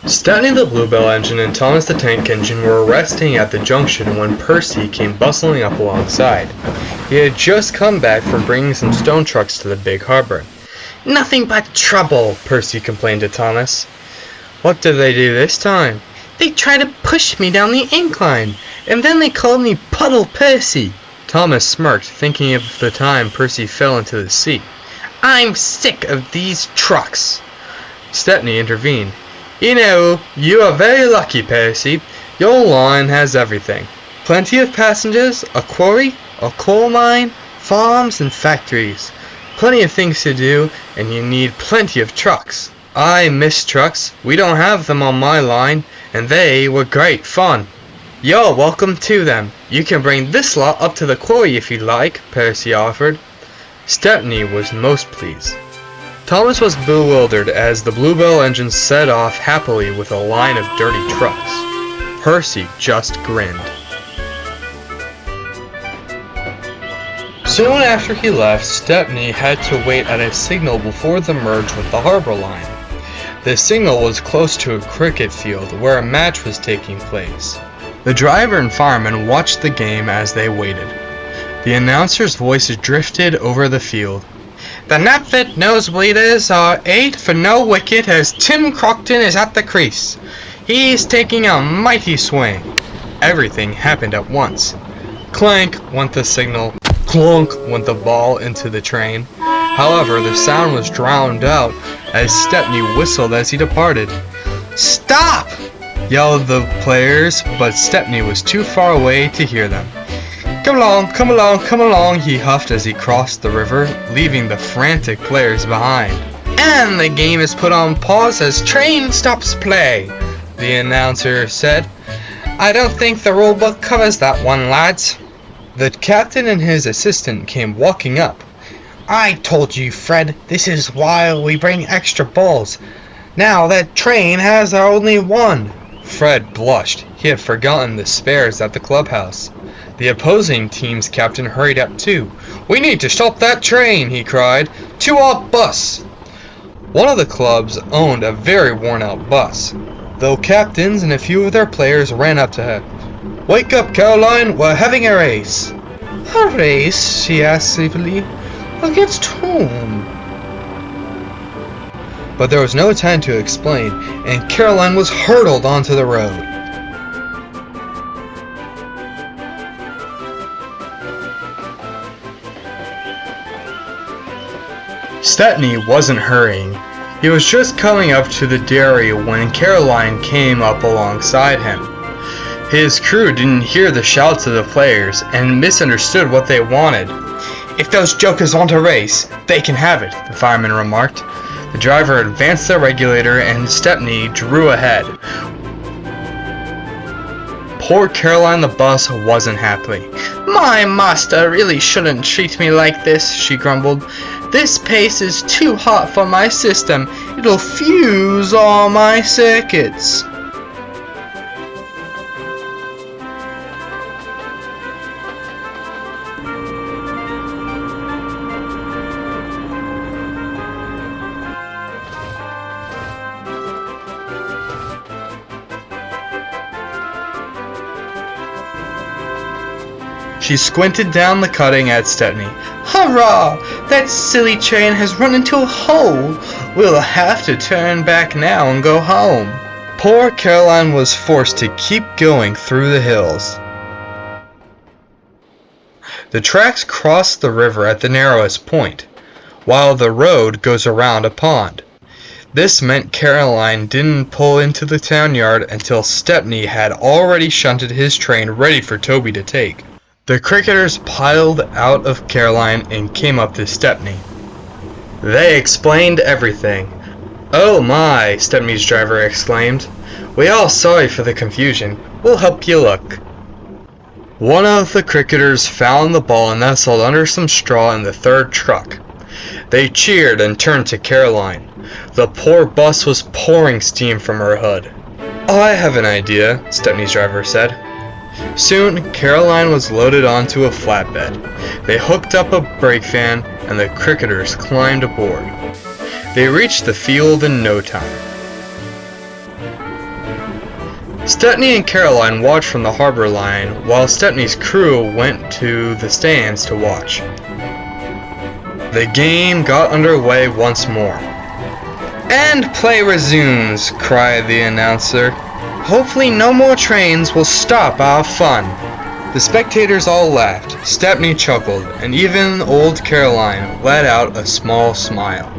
Stepney the Bluebell engine and Thomas the Tank engine were resting at the junction when Percy came bustling up alongside. He had just come back from bringing some stone trucks to the big harbor. "Nothing but trouble," Percy complained to Thomas. "What did they do this time?" "They tried to push me down the incline, and then they called me Puddle Percy." Thomas smirked, thinking of the time Percy fell into the sea. "I'm sick of these trucks." Stepney intervened. "You know, you are very lucky, Percy. Your line has everything. Plenty of passengers, a quarry, a coal mine, farms and factories. Plenty of things to do, and you need plenty of trucks. I miss trucks. We don't have them on my line, and they were great fun." "You're welcome to them. You can bring this lot up to the quarry if you like," Percy offered. Stepney was most pleased. Thomas was bewildered as the Bluebell engine set off happily with a line of dirty trucks. Percy just grinned. Soon after he left, Stepney had to wait at a signal before the merge with the harbor line. The signal was close to a cricket field where a match was taking place. The driver and fireman watched the game as they waited. The announcer's voice drifted over the field. "The Knapfit nosebleeders are 8 for no wicket as Tim Crockton is at the crease. He's taking a mighty swing." Everything happened at once. Clank went the signal. Clunk went the ball into the train. However, the sound was drowned out as Stepney whistled as he departed. "Stop!" yelled the players, but Stepney was too far away to hear them. "Come along, come along, come along," he huffed as he crossed the river, leaving the frantic players behind. "And the game is put on pause as train stops play," the announcer said. "I don't think the rulebook covers that one, lads." The captain and his assistant came walking up. "I told you, Fred, this is why we bring extra balls. Now that train has only one." Fred blushed. He had forgotten the spares at the clubhouse. The opposing team's captain hurried up too. "We need to stop that train," he cried. "To our bus!" One of the clubs owned a very worn-out bus. The captains and a few of their players ran up to her. "Wake up, Caroline, we're having a race." "A race?" she asked sleepily. "Against whom?" But there was no time to explain, and Caroline was hurtled onto the road. Stepney wasn't hurrying. He was just coming up to the dairy when Caroline came up alongside him. His crew didn't hear the shouts of the players and misunderstood what they wanted. "If those jokers want a race, they can have it," the fireman remarked. The driver advanced the regulator and Stepney drew ahead. Poor Caroline the bus wasn't happy. "My master really shouldn't treat me like this," she grumbled. "This pace is too hot for my system. It'll fuse all my circuits." She squinted down the cutting at Stepney. "Hurrah! That silly train has run into a hole. We'll have to turn back now and go home." Poor Caroline was forced to keep going through the hills. The tracks cross the river at the narrowest point, while the road goes around a pond. This meant Caroline didn't pull into the town yard until Stepney had already shunted his train ready for Toby to take. The cricketers piled out of Caroline and came up to Stepney. They explained everything. "Oh my," Stepney's driver exclaimed. "We all sorry for the confusion. We'll help you look." One of the cricketers found the ball nestled under some straw in the third truck. They cheered and turned to Caroline. The poor bus was pouring steam from her hood. "I have an idea," Stepney's driver said. Soon, Caroline was loaded onto a flatbed. They hooked up a brake fan, and the cricketers climbed aboard. They reached the field in no time. Stepney and Caroline watched from the harbor line while Stepney's crew went to the stands to watch. The game got underway once more. "And play resumes," cried the announcer. "Hopefully no more trains will stop our fun." The spectators all laughed, Stepney chuckled, and even old Caroline let out a small smile.